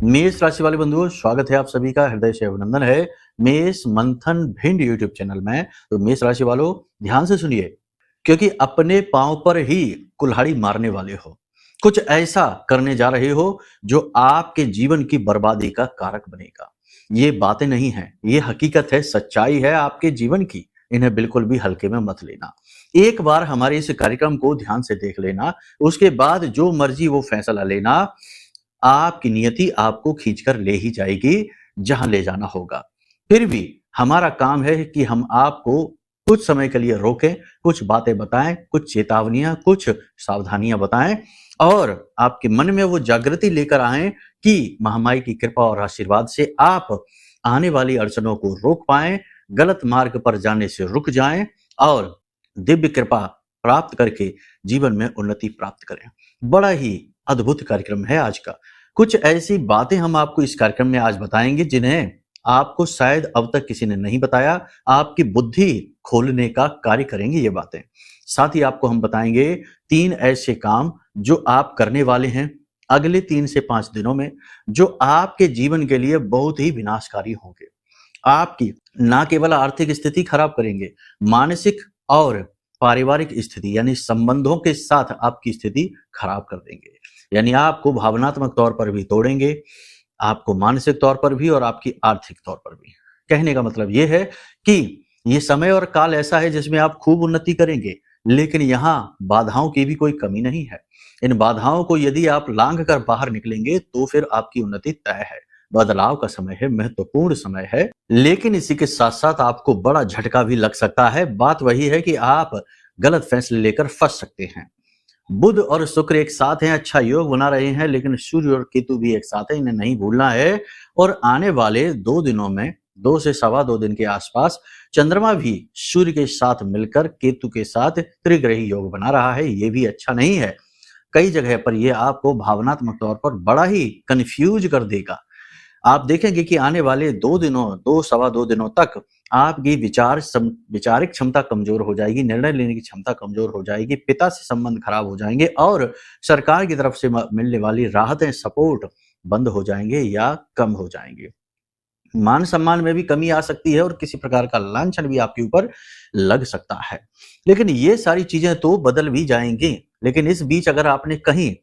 मेष राशि वाले बंधुओं, स्वागत है आप सभी का, हृदय से अभिनंदन है मेष मंथन भिंड यूट्यूब चैनल में। तो मेष राशि वालों, ध्यान से सुनिए, क्योंकि अपने पांव पर ही कुल्हाड़ी मारने वाले हो। कुछ ऐसा करने जा रहे हो जो आपके जीवन की बर्बादी का कारक बनेगा। ये बातें नहीं है, ये हकीकत है, सच्चाई है आपके जीवन की। इन्हें बिल्कुल भी हल्के में मत लेना। एक बार हमारे इस कार्यक्रम को ध्यान से देख लेना, उसके बाद जो मर्जी वो फैसला लेना। आपकी नियति आपको खींचकर ले ही जाएगी जहां ले जाना होगा। फिर भी हमारा काम है कि हम आपको कुछ समय के लिए रोकें, कुछ बातें बताएं, कुछ चेतावनियां, कुछ सावधानियां बताएं और आपके मन में वो जागृति लेकर आएं कि महामाई की कृपा और आशीर्वाद से आप आने वाली अड़चनों को रोक पाएं, गलत मार्ग पर जाने से रुक जाएं और दिव्य कृपा प्राप्त करके जीवन में उन्नति प्राप्त करें। बड़ा ही अद्भुत कार्यक्रम है आज का। कुछ ऐसी बातें हम आपको इस कार्यक्रम में आज बताएंगे जिन्हें आपको शायद अब तक किसी ने नहीं बताया। आपकी बुद्धि खोलने का कार्य करेंगे ये बातें। साथ ही आपको हम बताएंगे 3 ऐसे काम जो आप करने वाले हैं अगले 3 से 5 दिनों में, जो आपके जीवन के लिए बहुत ही विनाशकारी होंगे। आपकी ना केवल आर्थिक स्थिति खराब करेंगे, मानसिक और पारिवारिक स्थिति यानी संबंधों के साथ आपकी स्थिति खराब कर देंगे। यानी आपको भावनात्मक तौर पर भी तोड़ेंगे, आपको मानसिक तौर पर भी और आपकी आर्थिक तौर पर भी। कहने का मतलब ये है कि ये समय और काल ऐसा है जिसमें आप खूब उन्नति करेंगे, लेकिन यहाँ बाधाओं की भी कोई कमी नहीं है। इन बाधाओं को यदि आप लांघ कर बाहर निकलेंगे तो फिर आपकी उन्नति तय है। बदलाव का समय है, महत्वपूर्ण समय है, लेकिन इसी के साथ साथ आपको बड़ा झटका भी लग सकता है। बात वही है कि आप गलत फैसले लेकर फंस सकते हैं। बुध और शुक्र एक साथ हैं, अच्छा योग बना रहे हैं, लेकिन सूर्य और केतु भी एक साथ है, इन्हें नहीं भूलना है। और आने वाले 2 दिनों में 2 से सवा 2 दिन के आसपास चंद्रमा भी सूर्य के साथ मिलकर केतु के साथ त्रिग्रही योग बना रहा है। ये भी अच्छा नहीं है। कई जगह पर ये आपको भावनात्मक तौर पर बड़ा ही कंफ्यूज कर देगा। आप देखेंगे कि आने वाले 2 दिनों 2 सवा 2 दिनों तक आपकी विचारिक क्षमता कमजोर हो जाएगी, निर्णय लेने की क्षमता कमजोर हो जाएगी, पिता से संबंध खराब हो जाएंगे और सरकार की तरफ से मिलने वाली राहतें, सपोर्ट बंद हो जाएंगे या कम हो जाएंगे। मान सम्मान में भी कमी आ सकती है और किसी प्रकार का लांछन भी आपके ऊपर लग सकता है। लेकिन ये सारी चीजें तो बदल भी जाएंगी। लेकिन इस बीच अगर आपने कहीं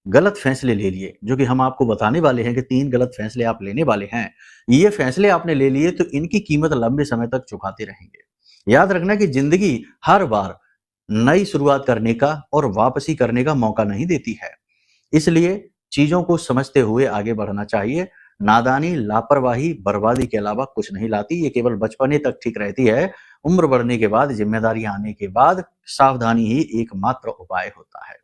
गलत फैसले ले लिए, जो कि हम आपको बताने वाले हैं कि 3 गलत फैसले आप लेने वाले हैं, ये फैसले आपने ले लिए तो इनकी कीमत लंबे समय तक चुकाते रहेंगे। याद रखना कि जिंदगी हर बार नई शुरुआत करने का और वापसी करने का मौका नहीं देती है। इसलिए चीजों को समझते हुए आगे बढ़ना चाहिए। नादानी, लापरवाही बर्बादी के अलावा कुछ नहीं लाती। ये केवल बचपने तक ठीक रहती है। उम्र बढ़ने के बाद, जिम्मेदारियां आने के बाद सावधानी ही एकमात्र उपाय होता है।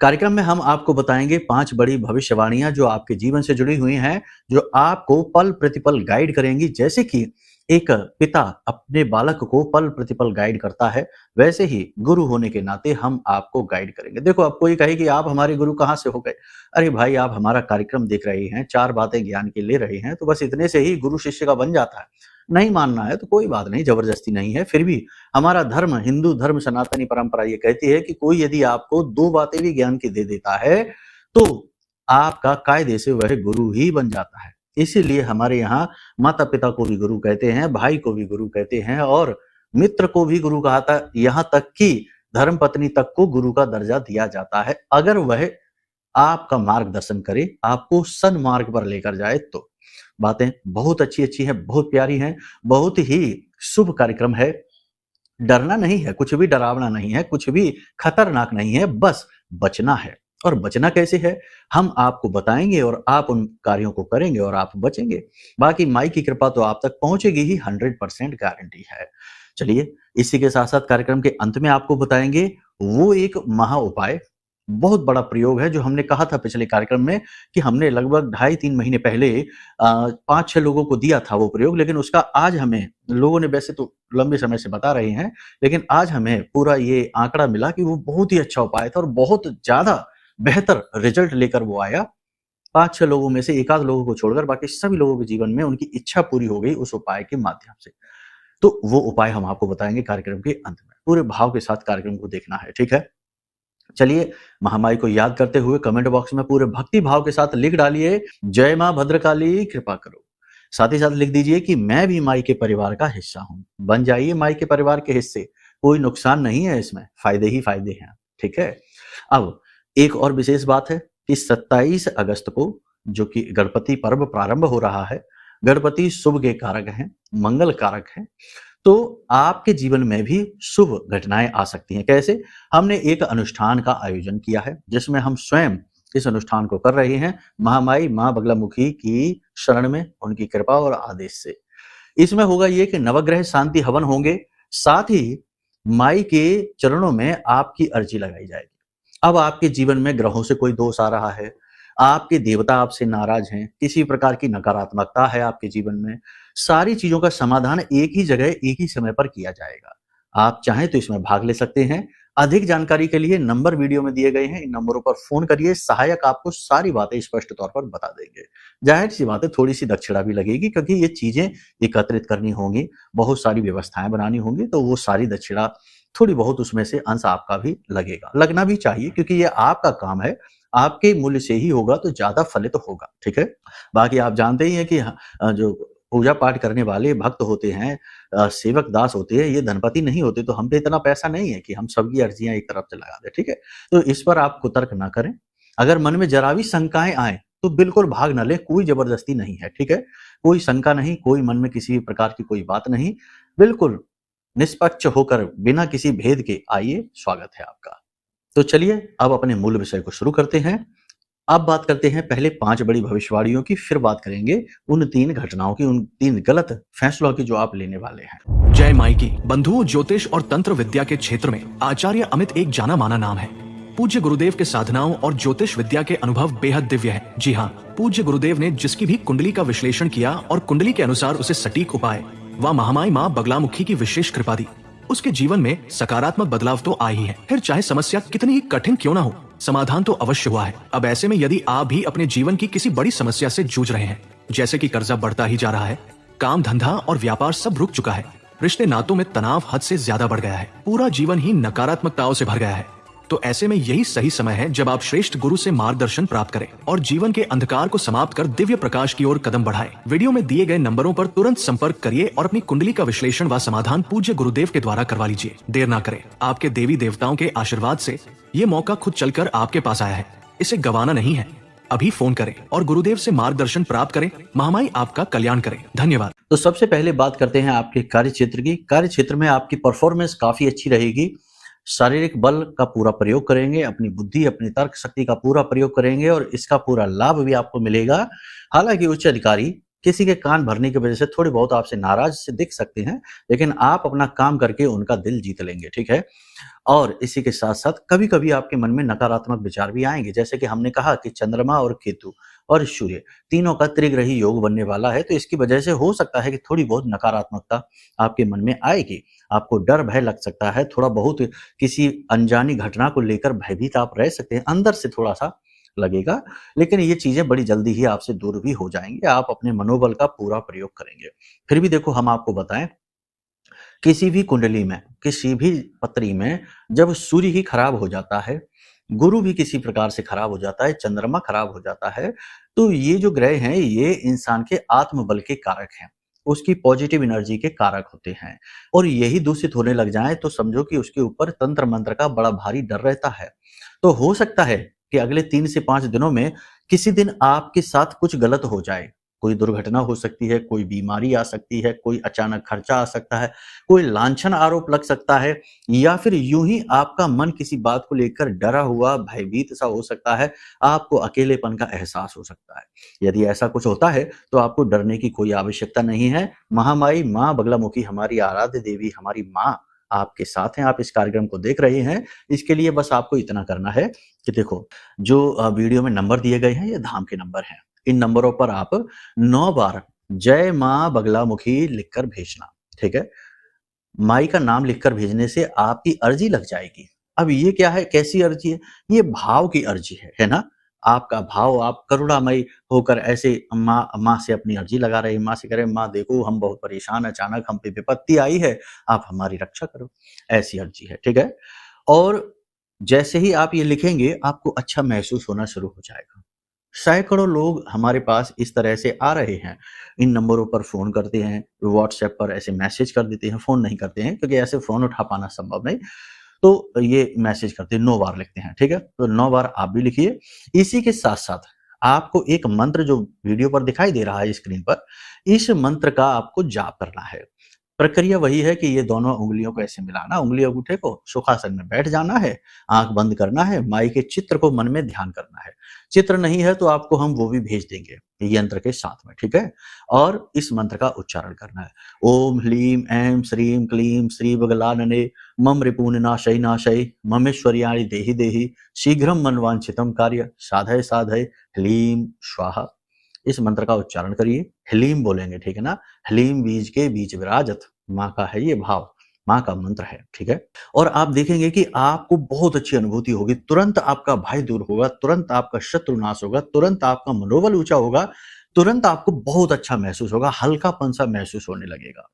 कार्यक्रम में हम आपको बताएंगे 5 बड़ी भविष्यवाणियां जो आपके जीवन से जुड़ी हुई हैं, जो आपको पल प्रतिपल गाइड करेंगी। जैसे कि एक पिता अपने बालक को पल प्रतिपल गाइड करता है, वैसे ही गुरु होने के नाते हम आपको गाइड करेंगे। देखो, अब कोई कहे कि आप हमारे गुरु कहाँ से हो गए? अरे भाई, आप हमारा कार्यक्रम देख रहे हैं, 4 बातें ज्ञान की ले रहे हैं, तो बस इतने से ही गुरु शिष्य का बन जाता है। नहीं मानना है तो कोई बात नहीं, जबरदस्ती नहीं है। फिर भी हमारा धर्म, हिंदू धर्म, सनातनी परंपरा ये कहती है कि कोई यदि आपको 2 बातें भी ज्ञान की दे देता है तो आपका कायदे से वह गुरु ही बन जाता है। इसीलिए हमारे यहाँ माता पिता को भी गुरु कहते हैं, भाई को भी गुरु कहते हैं और मित्र को भी गुरु कहा था। यहाँ तक कि धर्म पत्नी तक को गुरु का दर्जा दिया जाता है, अगर वह आपका मार्गदर्शन करे, आपको सन्मार्ग पर लेकर जाए तो। बातें बहुत अच्छी अच्छी हैं, बहुत प्यारी हैं, बहुत ही शुभ कार्यक्रम है। डरना नहीं है, कुछ भी डरावना नहीं है, कुछ भी खतरनाक नहीं है, बस बचना है। और बचना कैसे है, हम आपको बताएंगे और आप उन कार्यों को करेंगे और आप बचेंगे। बाकी माई की कृपा तो आप तक पहुंचेगी ही, 100% गारंटी है। चलिए, इसी के साथ साथ कार्यक्रम के अंत में आपको बताएंगे वो एक महा उपाय, बहुत बड़ा प्रयोग है जो हमने कहा था पिछले कार्यक्रम में कि हमने लगभग 2.5-3 महीने पहले 5-6 लोगों को दिया था वो प्रयोग। लेकिन उसका आज हमें, लोगों ने वैसे तो लंबे समय से बता रहे हैं, लेकिन आज हमें पूरा ये आंकड़ा मिला कि वो बहुत ही अच्छा उपाय था और बहुत ज्यादा बेहतर रिजल्ट लेकर वो आया। 5-6 लोगों में से एकाध लोगों को छोड़कर बाकी सभी लोगों के जीवन में उनकी इच्छा पूरी हो गई उस उपाय के माध्यम से। तो वो उपाय हम आपको बताएंगे कार्यक्रम के अंत में। पूरे भाव के साथ कार्यक्रम को देखना है, ठीक है? चलिए, महामाई को याद करते हुए कमेंट बॉक्स में पूरे भक्ति भाव के साथ लिख डालिए, जय मां भद्रकाली कृपा करो। साथ ही साथ लिख दीजिए कि मैं भी माई के परिवार का हिस्सा हूं। बन जाइए माई के परिवार के हिस्से, कोई नुकसान नहीं है इसमें, फायदे ही फायदे हैं। ठीक है। अब एक और विशेष बात है कि 27 अगस्त को जो कि गणपति पर्व प्रारंभ हो रहा है, गणपति शुभ के कारक हैं, मंगल कारक हैं, तो आपके जीवन में भी शुभ घटनाएं आ सकती हैं। कैसे? हमने एक अनुष्ठान का आयोजन किया है जिसमें हम स्वयं इस अनुष्ठान को कर रहे हैं महामाई मां बगलामुखी की शरण में, उनकी कृपा और आदेश से। इसमें होगा ये कि नवग्रह शांति हवन होंगे, साथ ही माई के चरणों में आपकी अर्जी लगाई जाएगी। अब आपके जीवन में ग्रहों से कोई दोष आ रहा है, आपके देवता आपसे नाराज हैं, किसी प्रकार की नकारात्मकता है आपके जीवन में, सारी चीजों का समाधान एक ही जगह एक ही समय पर किया जाएगा। आप चाहें तो इसमें भाग ले सकते हैं। अधिक जानकारी के लिए नंबर वीडियो में दिए गए हैं, इन नंबरों पर फोन करिए, सहायक आपको सारी बातें स्पष्ट तौर पर बता देंगे। जाहिर सी बात है, थोड़ी सी दक्षिणा भी लगेगी क्योंकि ये चीजें एकत्रित करनी होंगी, बहुत सारी व्यवस्थाएं बनानी होंगी, तो वो सारी दक्षिणा थोड़ी बहुत उसमें से अंश आपका भी लगेगा, लगना भी चाहिए क्योंकि ये आपका काम है, आपके मूल्य से ही होगा तो ज्यादा फलित होगा। ठीक है। बाकी आप जानते ही हैं कि जो पूजा पाठ करने वाले भक्त होते हैं, सेवक दास होते हैं, ये धनपति नहीं होते, तो हम पे इतना पैसा नहीं है कि हम सबकी अर्जियां एक तरफ से लगा दें। ठीक है। तो इस पर आप कुतर्क ना करें। अगर मन में जरा भी शंकाएं आए तो बिल्कुल भाग ना लें, कोई जबरदस्ती नहीं है। ठीक है। कोई शंका नहीं, कोई मन में किसी भी प्रकार की कोई बात नहीं, बिल्कुल निष्पक्ष होकर बिना किसी भेद के आइए, स्वागत है आपका। तो चलिए अब अपने मूल विषय को शुरू करते हैं। अब बात करते हैं पहले 5 बड़ी भविष्यवाणियों की, फिर बात करेंगे उन 3 घटनाओं की, उन 3 गलत फैसलों की जो आप लेने वाले हैं। जय माई की। बंधुओं, ज्योतिष और तंत्र विद्या के क्षेत्र में आचार्य अमित एक जाना माना नाम है। पूज्य गुरुदेव के साधनाओं और ज्योतिष विद्या के अनुभव बेहद दिव्य है। जी हाँ, पूज्य गुरुदेव ने जिसकी भी कुंडली का विश्लेषण किया और कुंडली के अनुसार उसे सटीक उपाय व महामाई माँ बगलामुखी की विशेष कृपा दी, उसके जीवन में सकारात्मक बदलाव तो आए ही है। फिर चाहे समस्या कितनी ही कठिन क्यों ना हो, समाधान तो अवश्य हुआ है। अब ऐसे में यदि आप भी अपने जीवन की किसी बड़ी समस्या से जूझ रहे हैं, जैसे कि कर्जा बढ़ता ही जा रहा है, काम धंधा और व्यापार सब रुक चुका है, रिश्ते नातों में तनाव हद से ज्यादा बढ़ गया है, पूरा जीवन ही नकारात्मकताओं से भर गया है, तो ऐसे में यही सही समय है जब आप श्रेष्ठ गुरु से मार्गदर्शन प्राप्त करें और जीवन के अंधकार को समाप्त कर दिव्य प्रकाश की ओर कदम बढ़ाएं। वीडियो में दिए गए नंबरों पर तुरंत संपर्क करिए और अपनी कुंडली का विश्लेषण व समाधान पूज्य गुरुदेव के द्वारा करवा लीजिए। देर ना करें, आपके देवी देवताओं के आशीर्वाद से ये मौका खुद चलकर आपके पास आया है, इसे गंवाना नहीं है। अभी फोन करें और गुरुदेव से मार्गदर्शन प्राप्त करें। महामाई आपका कल्याण करें। धन्यवाद। तो सबसे पहले बात करते हैं आपके कार्य क्षेत्र की। कार्य क्षेत्र में आपकी परफॉर्मेंस काफी अच्छी रहेगी। शारीरिक बल का पूरा प्रयोग करेंगे, अपनी बुद्धि, अपनी तर्क शक्ति का पूरा प्रयोग करेंगे और इसका पूरा लाभ भी आपको मिलेगा। हालांकि उच्च अधिकारी किसी के कान भरने की वजह से थोड़ी बहुत आपसे नाराज से दिख सकते हैं, लेकिन आप अपना काम करके उनका दिल जीत लेंगे। ठीक है। और इसी के साथ साथ कभी कभी आपके मन में नकारात्मक विचार भी आएंगे, जैसे कि हमने कहा कि चंद्रमा और केतु और सूर्य तीनों का त्रिग्रही योग बनने वाला है, तो इसकी वजह से हो सकता है कि थोड़ी बहुत नकारात्मकता आपके मन में आएगी। आपको डर भय लग सकता है, थोड़ा बहुत किसी अनजानी घटना को लेकर भयभीत आप रह सकते हैं, अंदर से थोड़ा सा लगेगा, लेकिन ये चीजें बड़ी जल्दी ही आपसे दूर भी हो जाएंगे। आप अपने मनोबल का पूरा प्रयोग करेंगे। फिर भी देखो, हम आपको बताएं, किसी भी कुंडली में, किसी भी पत्री में जब सूर्य ही खराब हो जाता है, गुरु भी किसी प्रकार से खराब हो जाता है, चंद्रमा खराब हो जाता है, तो ये जो ग्रह हैं ये इंसान के आत्मबल के कारक हैं, उसकी पॉजिटिव एनर्जी के कारक होते हैं। और यही दूषित होने लग जाए तो समझो कि उसके ऊपर तंत्र मंत्र का बड़ा भारी डर रहता है। तो हो सकता है कि अगले 3 से 5 दिनों में किसी दिन आपके साथ कुछ गलत हो जाए, कोई दुर्घटना हो सकती है, कोई बीमारी आ सकती है, कोई अचानक खर्चा आ सकता है, कोई लांछन आरोप लग सकता है, या फिर यूं ही आपका मन किसी बात को लेकर डरा हुआ भयभीत सा हो सकता है, आपको अकेलेपन का एहसास हो सकता है। यदि ऐसा कुछ होता है तो आपको डरने की कोई आवश्यकता नहीं है। महामाई माँ बगलामुखी हमारी आराध्य देवी, हमारी माँ आपके साथ हैं। आप इस कार्यक्रम को देख रहे हैं, इसके लिए बस आपको इतना करना है कि देखो, जो वीडियो में नंबर दिए गए हैं ये धाम के नंबर हैं। इन नंबरों पर आप 9 बार जय मां बगलामुखी लिखकर भेजना। ठीक है। माई का नाम लिखकर भेजने से आपकी अर्जी लग जाएगी। अब ये क्या है, कैसी अर्जी है? ये भाव की अर्जी है ना। आपका भाव, आप करुणामयी होकर ऐसे माँ से अपनी अर्जी लगा रहे हैं, माँ से कह रहे हैं, माँ देखो हम बहुत परेशान, अचानक हम पे विपत्ति आई है, आप हमारी रक्षा करो, ऐसी अर्जी है। ठीक है। और जैसे ही आप ये लिखेंगे, आपको अच्छा महसूस होना शुरू हो जाएगा। सैकड़ों लोग हमारे पास इस तरह से आ रहे हैं। इन नंबरों पर फ़ोन करते हैं, व्हाट्सएप पर ऐसे मैसेज कर देते हैं, फ़ोन नहीं करते हैं क्योंकि ऐसे फ़ोन उठा पाना संभव नहीं। तो ये मैसेज करते हैं, 9 बार लिखते हैं, ठीक है? तो 9 बार आप भी लिखिए। इसी के साथ-साथ आपको एक मंत्र जो वीडियो पर दिखाई दे रहा है स्क्रीन पर, इस मंत्र का आपको जाप करना है। प्रक्रिया वही है कि ये दोनों उँगलियों को ऐसे मिलाना, उँगली अंगूठे को, सुखासन में बैठ जाना है, आँख बंद करना है, माई के चित्र को मन में ध्यान करना है। चित्र नहीं है तो आपको हम वो भी भेज देंगे, यंत्र के साथ में, ठीक है? और इस मंत्र का उच्चारण करना है। ओम ह्लीं ऐं श्रीं क्लीं श्रीवगलानने मम रिपूर्णनाशय नाशय ममेश्वर्याणि देहि देहि शीघ्रं मनवांछितं कार्य साधय साधय ह्लीं स्वाहा। इस मंत्र का उच्चारण करिए, ह्लीं बोलेंगे, ठीक है ना? ह्लीं बीज के बीच विराजत, माँ का है ये भाव, माँ का मंत्र है, ठीक है? और आप देखेंगे कि आपको बहुत अच्छी अनुभूति होगी, तुरंत आपका भय दूर होगा, तुरंत आपका शत्रु नाश होगा, तुरंत आपका मनोबल ऊँचा होगा, तुरंत आपको बहुत अच्छा महसूस होगा, हल्कापन-सा महसूस होने लगेगा।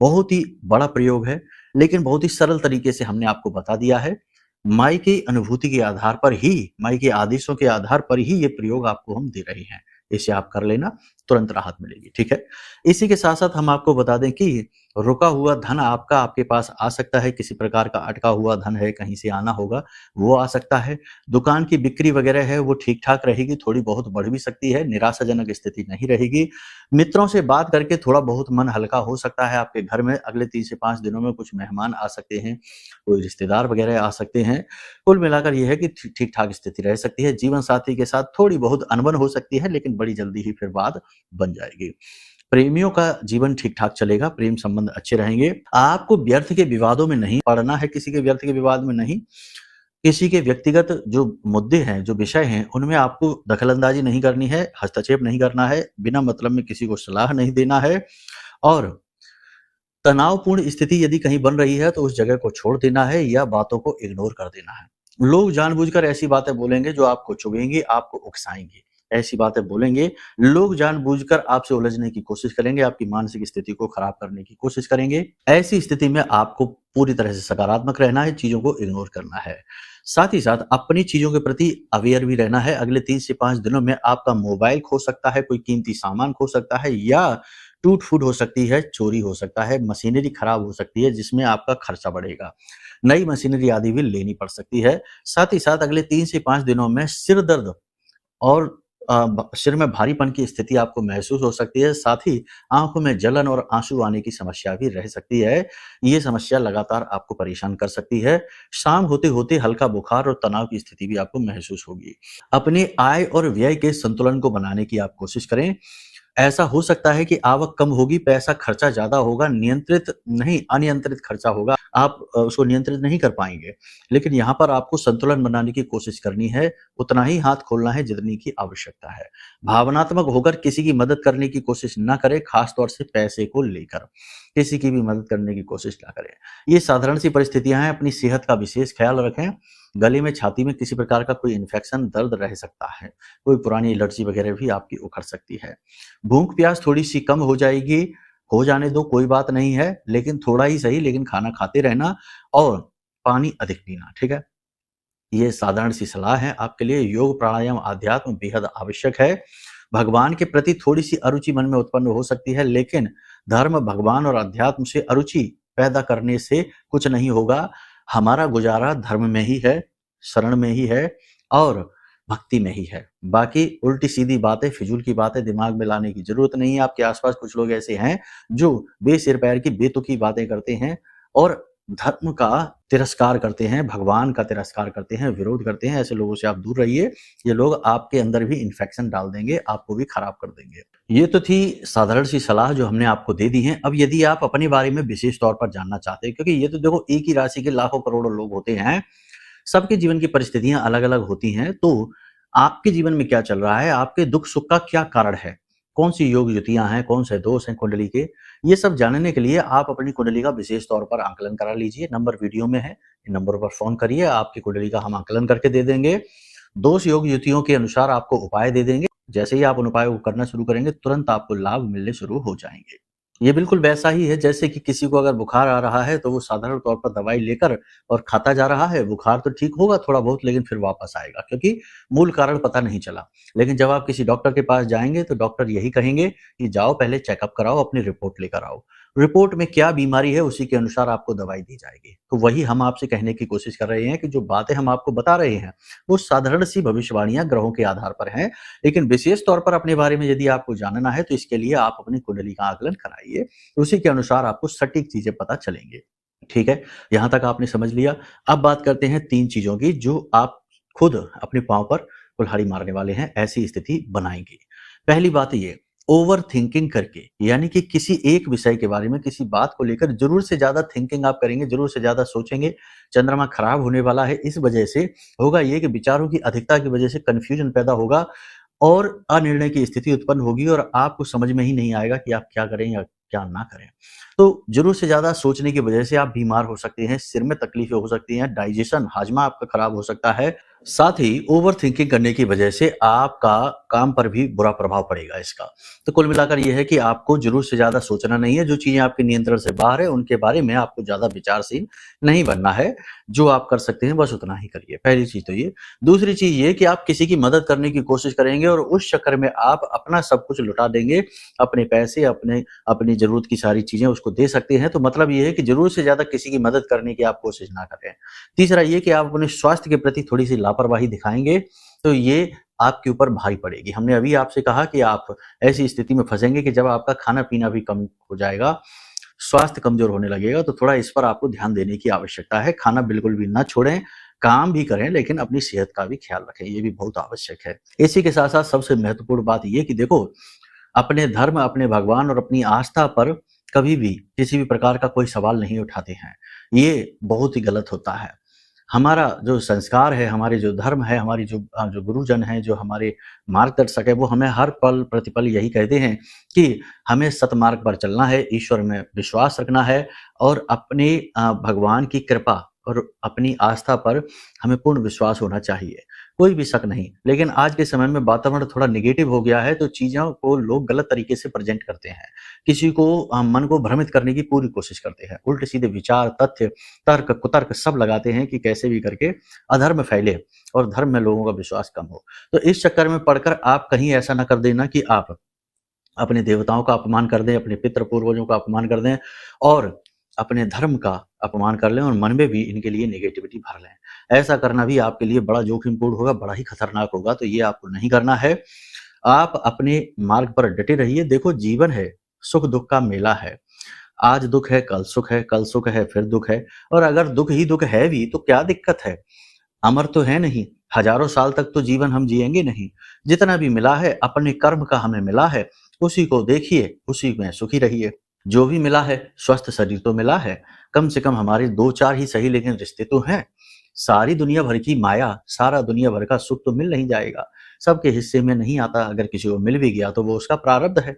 बहुत ही बड़ा प्रयोग है, लेकिन बहुत ही सरल तरीके से हमने आपको बता दिया है। माई की अनुभूति के आधार पर ही, माई के आदेशों के आधार पर ही ये प्रयोग आपको हम दे रहे हैं। इसे आप कर लेना, तुरंत राहत मिलेगी, ठीक है? इसी के साथ-साथ हम आपको बता दें कि रुका हुआ धन आपका आपके पास आ सकता है, किसी प्रकार का अटका हुआ धन है, कहीं से आना होगा, वो आ सकता है। दुकान की बिक्री वगैरह है, वो ठीक-ठाक रहेगी, थोड़ी बहुत बढ़ भी सकती है, निराशाजनक स्थिति नहीं रहेगी। मित्रों से बात करके थोड़ा बहुत मन हल्का हो सकता है आपके घर में, अगले 3 से 5 दिनों में कुछ मेहमान आ सकते हैं, कोई रिश्तेदार वगैरह आ सकते हैं। कुल मिलाकर ये है कि ठीक-ठाक स्थिति रह सकती है, जीवन साथी के साथ थोड़ी बहुत अनबन हो सकती है, लेकिन बड़ी जल्दी ही फिर बात बन जाएगी। प्रेमियों का जीवन ठीक-ठाक चलेगा, प्रेम संबंध अच्छे रहेंगे। आपको व्यर्थ के विवादों में नहीं पड़ना है, किसी के व्यर्थ के विवाद में नहीं। किसी के व्यक्तिगत जो मुद्दे हैं, जो विषय हैं, उनमें आपको दखल-अंदाज़ी नहीं करनी है, हस्तक्षेप नहीं करना है, बिना मतलब में किसी को सलाह नहीं देना है और तनावपूर्ण स्थिति यदि कहीं बन रही है, तो उस जगह को छोड़ देना है या बातों को इग्नोर कर देना है। लोग जानबूझकर ऐसी बातें बोलेंगे जो आपको चुभेंगी, आपको उकसाएँगी। ऐसी बातें बोलेंगे, लोग जानबूझकर आपसे उलझने की कोशिश करेंगे, आपकी मानसिक स्थिति को खराब करने की कोशिश करेंगे। ऐसी स्थिति में आपको पूरी तरह से सकारात्मक रहना है, चीज़ों को इग्नोर करना है। साथ ही साथ अपनी चीज़ों के प्रति अवेयर भी रहना है। अगले 3 से 5 दिनों में आपका मोबाइल खो सकता है, कोई कीमती सामान खो सकता है या टूट-फूट हो सकती है, चोरी हो सकता है, मशीनरी खराब हो सकती है जिसमें आपका खर्चा बढ़ेगा। नई मशीनरी आदि भी लेनी पड़ सकती है। साथ ही साथ अगले 3 से 5 दिनों में सिर दर्द और सिर में भारीपन की स्थिति आपको महसूस हो सकती है, साथ ही आँखों में जलन और आँसू आने की समस्या भी रह सकती है। ये समस्या लगातार आपको परेशान कर सकती है। शाम होते-होते हल्का बुखार और तनाव की स्थिति भी आपको महसूस होगी। अपने आय और व्यय के संतुलन को बनाने की आप कोशिश करें। ऐसा हो सकता है कि आवक कम होगी, पैसा खर्चा ज़्यादा होगा, नियंत्रित नहीं, अनियंत्रित खर्चा होगा। आप उसको नियंत्रित नहीं कर पाएँगे। लेकिन यहाँ पर आपको संतुलन बनाने की कोशिश करनी है, उतना ही हाथ खोलना है जितनी की आवश्यकता है। भावनात्मक होकर किसी की मदद करने की कोशिश ना करें, खास तौर से पैसे को लेकर। किसी की भी मदद करने की कोशिश ना करें। ये साधारण सी परिस्थितियाँ हैं, अपनी सेहत का विशेष ख्याल रखें। गले में, छाती में किसी प्रकार का कोई इन्फेक्शन, दर्द रह सकता है। कोई पुरानी एलर्जी वगैरह भी आपकी उखड़ सकती है। भूख-प्यास थोड़ी-सी कम हो जाएगी, हो जाने दो, कोई बात नहीं है, लेकिन थोड़ा ही सही, लेकिन खाना खाते रहना और पानी अधिक पीना, ठीक है? ये साधारण सी सलाह है आपके लिए। योग, प्राणायाम, अध्यात्म बेहद आवश्यक है। भगवान के प्रति थोड़ी-सी अरुचि मन में उत्पन्न हो सकती है, लेकिन धर्म, भगवान और अध्यात्म से अरुचि पैदा करने से कुछ नहीं होगा। हमारा गुज़ारा धर्म में ही है, शरण में ही है और भक्ति में ही है। बाकी उल्टी-सीधी बातें, फिजूल की बातें दिमाग में लाने की ज़रूरत नहीं है। आपके आस-पास कुछ लोग ऐसे हैं, जो बेसिर-पैर की बेतुकी बातें करते हैं और धर्म का तिरस्कार करते हैं, भगवान का तिरस्कार करते हैं, विरोध करते हैं। ऐसे लोगों से आप दूर रहिए। ये लोग आपके अंदर भी इन्फेक्शन डाल देंगे, आपको भी खराब कर देंगे। ये तो थी साधारण सी सलाह जो हमने आपको दे दी है। अब यदि आप अपने बारे में विशेष तौर पर जानना चाहते हैं, क्योंकि ये तो देखो एक ही राशि के लाखों करोड़ों लोग होते हैं, सबके जीवन की परिस्थितियाँ अलग-अलग होती हैं, तो आपके जीवन में क्या चल रहा है, आपके दुख-सुख का क्या कारण है, कौन-सी योग युतियाँ हैं, कौन से दोष हैं कुंडली के, ये सब जानने के लिए आप अपनी कुंडली का विशेष तौर पर आकलन करा लीजिए। नंबर वीडियो में है, इन नंबरों पर फ़ोन करिए, आपकी कुंडली का हम आकलन करके दे देंगे। दोष योग युतियों के अनुसार आपको उपाय दे देंगे। जैसे ही आप उन उपायों को करना शुरू करेंगे, तुरंत आपको लाभ मिलने शुरू हो जाएँगे। ये बिल्कुल वैसा ही है जैसे कि किसी को अगर बुखार आ रहा है तो वो साधारण तौर पर दवाई लेकर और खाता जा रहा है, बुखार तो ठीक होगा थोड़ा बहुत लेकिन फिर वापस आएगा क्योंकि मूल कारण पता नहीं चला। लेकिन जब आप किसी डॉक्टर के पास जाएँगे तो डॉक्टर यही कहेंगे कि जाओ पहले चेकअप कराओ, अपनी रिपोर्ट लेकर आओ। रिपोर्ट में क्या बीमारी है उसी के अनुसार आपको दवाई दी जाएगी। तो वही हम आपसे कहने की कोशिश कर रहे हैं कि जो बातें हम आपको बता रहे हैं, वो साधारण सी भविष्यवाणियाँ ग्रहों के आधार पर हैं। लेकिन विशेष तौर पर अपने बारे में यदि आपको जानना है तो इसके लिए आप अपनी कुंडली का आकलन कराइए, उसी के अनुसार आपको सटीक चीजें पता चलेंगे। ठीक है, यहां तक आपने समझ लिया। अब बात करते हैं 3 चीजों की जो आप खुद अपने पांव पर कुल्हाड़ी मारने वाले हैं, ऐसी स्थिति बनाएंगे। पहली बात ये, ओवर थिंकिंग करके, यानी कि किसी एक विषय के बारे में, किसी बात को लेकर जरूर से ज्यादा थिंकिंग आप करेंगे, जरूर से ज्यादा सोचेंगे। चंद्रमा खराब होने वाला है, इस वजह से होगा ये कि विचारों की अधिकता की वजह से कंफ्यूजन पैदा होगा और अनिर्णय की स्थिति उत्पन्न होगी और आपको समझ में ही नहीं आएगा कि आप क्या करें या क्या ना करें। तो जरूर से ज्यादा सोचने की वजह से आप बीमार हो सकते हैं, सिर में तकलीफें हो सकती हैं, डाइजेशन हाजमा आपका खराब हो सकता है। साथ ही ओवर थिंकिंग करने की वजह से आपका काम पर भी बुरा प्रभाव पड़ेगा इसका। तो कुल मिलाकर यह है कि आपको जरूर से ज्यादा सोचना नहीं है, जो चीजें आपके नियंत्रण से बाहर है उनके बारे में आपको ज्यादा विचारशील नहीं बनना है। जो आप कर सकते हैं बस उतना ही करिए, पहली चीज तो ये। दूसरी चीज ये कि आप किसी की मदद करने की कोशिश करेंगे और उस चक्कर में आप अपना सब कुछ लुटा देंगे, अपने पैसे, अपनी जरूरत की सारी चीजें उसको दे सकते हैं। तो मतलब ये है कि जरूर से ज्यादा किसी की मदद करने की आप कोशिश ना करें। तीसरा ये कि आप अपने स्वास्थ्य के प्रति थोड़ी सी लापरवाही दिखाएंगे तो ये आपके ऊपर भारी पड़ेगी। हमने अभी आपसे कहा कि आप ऐसी स्थिति में फंसेंगे कि जब आपका खाना पीना भी कम हो जाएगा, स्वास्थ्य कमजोर होने लगेगा, तो थोड़ा इस पर आपको ध्यान देने की आवश्यकता है। खाना बिल्कुल भी ना छोड़ें, काम भी करें लेकिन अपनी सेहत का भी ख्याल रखें, ये भी बहुत आवश्यक है। इसी के साथ साथ सबसे महत्वपूर्ण बात ये कि देखो, अपने धर्म, अपने भगवान और अपनी आस्था पर कभी भी किसी भी प्रकार का कोई सवाल नहीं उठाते हैं। ये बहुत ही गलत होता है। हमारा जो संस्कार है, हमारे जो धर्म है, हमारी जो गुरुजन हैं, जो हमारे मार्गदर्शक है, वो हमें हर पल प्रतिपल यही कहते हैं कि हमें सतमार्ग पर चलना है, ईश्वर में विश्वास रखना है और अपने भगवान की कृपा और अपनी आस्था पर हमें पूर्ण विश्वास होना चाहिए, कोई भी शक नहीं। लेकिन आज के समय में वातावरण थोड़ा नेगेटिव हो गया है तो चीज़ों को लोग गलत तरीके से प्रेज़ेंट करते हैं। किसी को मन को भ्रमित करने की पूरी कोशिश करते हैं। उल्टे-सीधे विचार, तथ्य, तर्क, कुतर्क सब लगाते हैं कि कैसे भी करके अधर्म फैले और धर्म में लोगों का विश्वास कम हो। तो इस चक्कर में पड़कर आप कहीं ऐसा ना कर देना कि आप अपने देवताओं का अपमान कर दें, अपने पितृ पूर्वजों का अपमान कर दें और अपने धर्म का अपमान कर लें और मन में भी इनके लिए नेगेटिविटी भर लें। ऐसा करना भी आपके लिए बड़ा जोखिमपूर्ण होगा, बड़ा ही खतरनाक होगा, तो ये आपको नहीं करना है। आप अपने मार्ग पर डटे रहिए। देखो, जीवन है, सुख-दुःख का मेला है। आज दुःख है, कल सुख है, फिर दुःख है और अगर दुःख ही दुःख है भी तो क्या दिक्कत है? अमर तो है नहीं, हजारों साल तक तो जीवन हम जिएंगे नहीं। जितना भी मिला है अपने कर्म का हमें मिला है, उसी को देखिए, उसी में सुखी रहिए। जो भी मिला है, स्वस्थ शरीर तो मिला है, कम से कम हमारे 2-4 ही सही लेकिन रिश्ते तो हैं। सारी दुनिया भर की माया, सारा दुनिया भर का सुख तो मिल नहीं जाएगा, सबके हिस्से में नहीं आता। अगर किसी को मिल भी गया तो वो उसका प्रारब्ध है।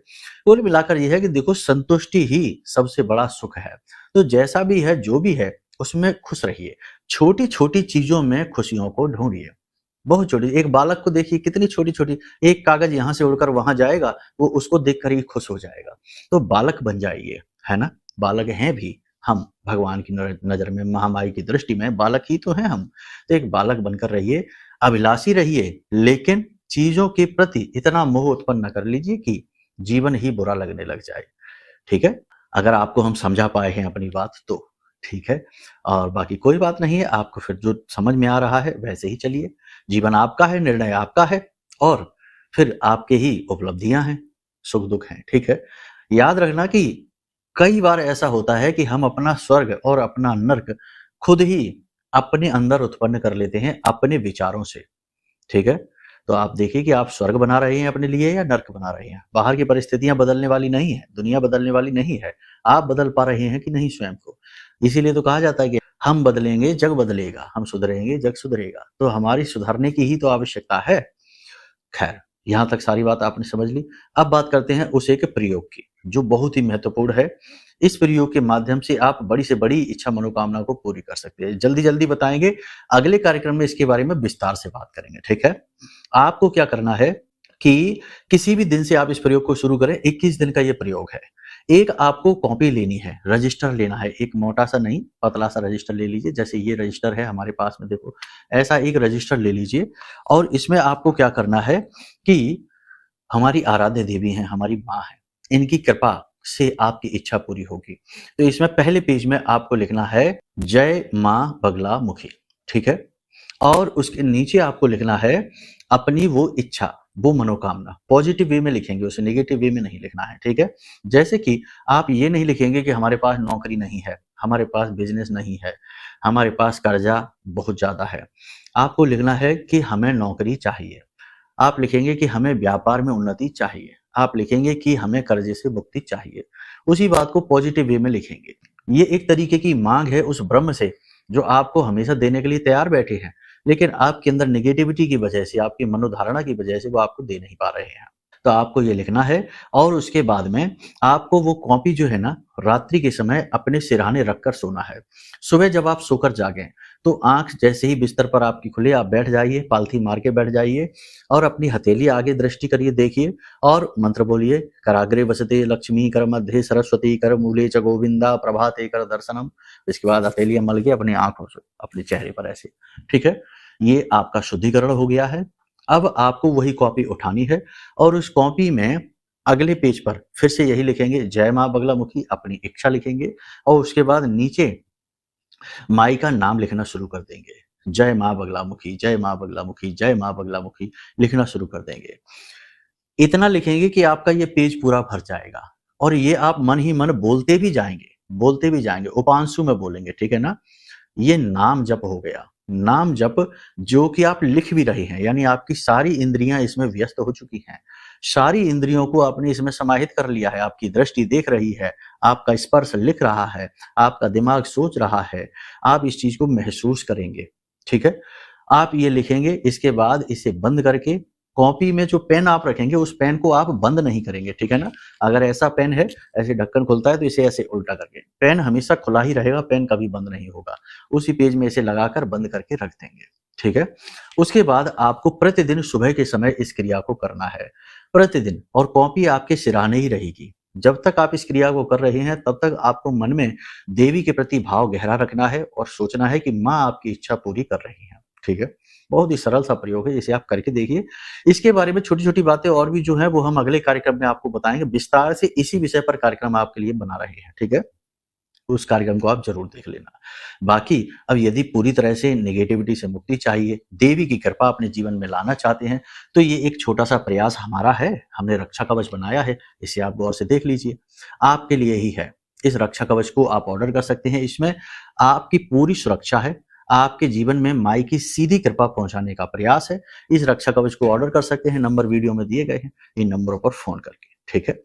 कुल मिलाकर ये है कि देखो, संतुष्टि ही सबसे बड़ा सुख है। तो जैसा भी है, जो भी है, उसमें खुश रहिए। छोटी-छोटी चीज़ों में खुशियों को ढूँढिए। बहुत छोटी, एक बालक को देखिए कितनी छोटी-छोटी, एक कागज़ यहाँ से उड़कर वहाँ जाएगा, वो उसको देखकर ही खुश हो जाएगा। तो बालक बन जाइए, है ना? बालक हैं भी हम, भगवान की नज़र में, महामाई की दृष्टि में बालक ही तो हैं हम। तो एक बालक बनकर रहिए, अभिलाषी रहिए, लेकिन चीज़ों के प्रति इतना मोह उत्पन्न न कर लीजिए कि जीवन ही बुरा लगने लग जाए। ठीक है? अगर आपको हम समझा पाए हैं अपनी बात तो ठीक है, और बाकी कोई बात नहीं है। आपको फिर जो समझ में आ रहा है वैसे ही चलिए। जीवन आपका है, निर्णय आपका है और फिर आपके ही उपलब्धियां हैं, सुख दुख हैं। ठीक है, याद रखना कि कई बार ऐसा होता है कि हम अपना स्वर्ग और अपना नर्क खुद ही अपने अंदर उत्पन्न कर लेते हैं अपने विचारों से। ठीक है, तो आप देखिए कि आप स्वर्ग बना रहे हैं अपने लिए या नर्क बना रहे हैं। बाहर की परिस्थितियां बदलने वाली नहीं है, दुनिया बदलने वाली नहीं है। आप बदल पा रहे हैं कि नहीं स्वयं को? इसीलिए तो कहा जाता है कि हम बदलेंगे जग बदलेगा, हम सुधरेंगे जग सुधरेगा। तो हमारी सुधरने की ही तो आवश्यकता है। खैर, यहाँ तक सारी बात आपने समझ ली। अब बात करते हैं उस एक प्रयोग की, जो बहुत ही महत्वपूर्ण है। इस प्रयोग के माध्यम से आप बड़ी से बड़ी इच्छा मनोकामना को पूरी कर सकते हैं। जल्दी-जल्दी बताएँगे, अगले कार्यक्रम में इसके बारे में विस्तार से बात करेंगे, ठीक है? आपको क्या करना है कि किसी भी दिन से आप इस प्रयोग को शुरू करें। 21 दिन का ये प्रयोग है। एक आपको कॉपी लेनी है, रजिस्टर लेना है, एक मोटा सा नहीं पतला सा रजिस्टर ले लीजिए। जैसे ये रजिस्टर है हमारे पास में, देखो ऐसा एक रजिस्टर ले लीजिए और इसमें आपको क्या करना है कि हमारी आराध्य देवी हैं, हमारी माँ है, इनकी कृपा से आपकी इच्छा पूरी होगी। तो इसमें पहले पेज में आपको लिखना है जय माँ बगला मुखी, ठीक है। और उसके नीचे आपको लिखना है अपनी वो इच्छा, वो मनोकामना। पॉजिटिव वे में लिखेंगे, उसे नेगेटिव वे में नहीं लिखना है, ठीक है। जैसे कि आप ये नहीं लिखेंगे कि हमारे पास नौकरी नहीं है, हमारे पास बिजनेस नहीं है, हमारे पास कर्जा बहुत ज्यादा है। आपको लिखना है कि हमें नौकरी चाहिए। आप लिखेंगे कि हमें व्यापार में उन्नति चाहिए। आप लिखेंगे कि हमें कर्जे से मुक्ति चाहिए। उसी बात को पॉजिटिव वे में लिखेंगे। ये एक तरीके की मांग है उस ब्रह्म से जो आपको हमेशा देने के लिए तैयार बैठे हैं, लेकिन आपके अंदर नेगेटिविटी की वजह से, आपकी मनोधारणा की वजह से वो आपको दे नहीं पा रहे हैं। तो आपको ये लिखना है और उसके बाद में आपको वो कॉपी जो है ना रात्रि के समय अपने सिरहाने रखकर सोना है। सुबह जब आप सोकर जागें तो आंख जैसे ही बिस्तर पर आपकी खुले, आप बैठ जाइए, पालथी मार के बैठ जाइए और अपनी हथेली आगे दृष्टि करिए, देखिए और मंत्र बोलिए, कराग्रे वसते लक्ष्मी कर मध्य सरस्वती कर मूले च गोविंदा प्रभाते कर दर्शनम। इसके बाद हथेलियां मल के अपनी आंखों से अपने चेहरे पर ऐसे, ठीक है। ये आपका शुद्धिकरण हो गया है। अब आपको वही कॉपी उठानी है और उस कॉपी में अगले पेज पर फिर से यही लिखेंगे जय माँ बगलामुखी, अपनी इच्छा लिखेंगे और उसके बाद नीचे माई का नाम लिखना शुरू कर देंगे। जय माँ बगलामुखी, जय माँ बगलामुखी, जय माँ बगलामुखी लिखना शुरू कर देंगे। इतना लिखेंगे कि आपका ये पेज पूरा भर जाएगा और ये आप मन ही मन बोलते भी जाएंगे, उपांशु में बोलेंगे, ठीक है ना। ये नाम जप हो गया, नाम जप जो कि आप लिख भी रहे हैं, यानी आपकी सारी इंद्रियां इसमें व्यस्त हो चुकी हैं। सारी इंद्रियों को आपने इसमें समाहित कर लिया है। आपकी दृष्टि देख रही है, आपका स्पर्श लिख रहा है, आपका दिमाग सोच रहा है, आप इस चीज को महसूस करेंगे, ठीक है। आप ये लिखेंगे, इसके बाद इसे बंद करके कॉपी में जो पेन आप रखेंगे उस पेन को आप बंद नहीं करेंगे, ठीक है ना। अगर ऐसा पेन है, ऐसे ढक्कन खुलता है तो इसे ऐसे उल्टा करके, पेन हमेशा खुला ही रहेगा, पेन कभी बंद नहीं होगा। उसी पेज में इसे लगाकर बंद करके रख देंगे, ठीक है। उसके बाद आपको प्रतिदिन सुबह के समय इस क्रिया को करना है, प्रतिदिन, और कॉपी आपके सिरहाने ही रहेगी। जब तक आप इस क्रिया को कर रहे हैं तब तक आपको मन में देवी के प्रति भाव गहरा रखना है और सोचना है कि माँ आपकी इच्छा पूरी कर रही है, ठीक है। बहुत ही सरल सा प्रयोग है, इसे आप करके देखिए। इसके बारे में छोटी छोटी बातें और भी जो है वो हम अगले कार्यक्रम में आपको बताएंगे। विस्तार से इसी विषय पर कार्यक्रम आपके लिए बना रहे हैं, ठीक है। उस कार्यक्रम को आप जरूर देख लेना। बाकी अब यदि पूरी तरह से नेगेटिविटी से मुक्ति चाहिए, देवी की कृपा अपने जीवन में लाना चाहते हैं, तो ये एक छोटा सा प्रयास हमारा है, हमने रक्षा कवच बनाया है, इसे आप गौर से देख लीजिए, आपके लिए ही है। इस रक्षा कवच को आप ऑर्डर कर सकते हैं। इसमें आपकी पूरी सुरक्षा है, आपके जीवन में माई की सीधी कृपा पहुंचाने का प्रयास है। इस रक्षा कवच को ऑर्डर कर सकते हैं, नंबर वीडियो में दिए गए हैं, इन नंबरों पर फोन करके, ठीक है।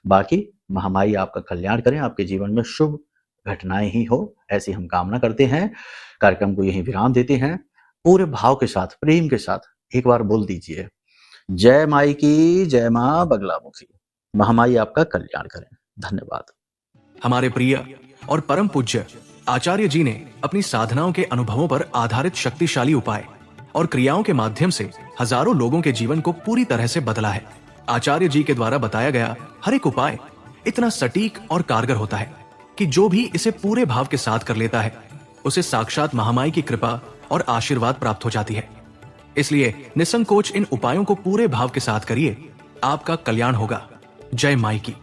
बाकी महामाई आपका कल्याण करें, आपके जीवन में शुभ घटनाएं ही हो, ऐसी हम कामना करते हैं। कार्यक्रम को यहीं विराम देते हैं। पूरे भाव के साथ, प्रेम के साथ एक बार बोल दीजिए, जय माई की, जय माँ बगलामुखी। महामाई आपका कल्याण करें। धन्यवाद। हमारे प्रिय और परम पूज्य आचार्य जी ने अपनी साधनाओं के अनुभवों पर आधारित शक्तिशाली उपाय और क्रियाओं के माध्यम से हजारों लोगों के जीवन को पूरी तरह से बदला है। आचार्य जी के द्वारा बताया गया हर एक उपाय इतना सटीक और कारगर होता है कि जो भी इसे पूरे भाव के साथ कर लेता है उसे साक्षात महामाई की कृपा और आशीर्वाद प्राप्त हो जाती है। इसलिए निसंकोच इन उपायों को पूरे भाव के साथ करिए, आपका कल्याण होगा। जय माई की।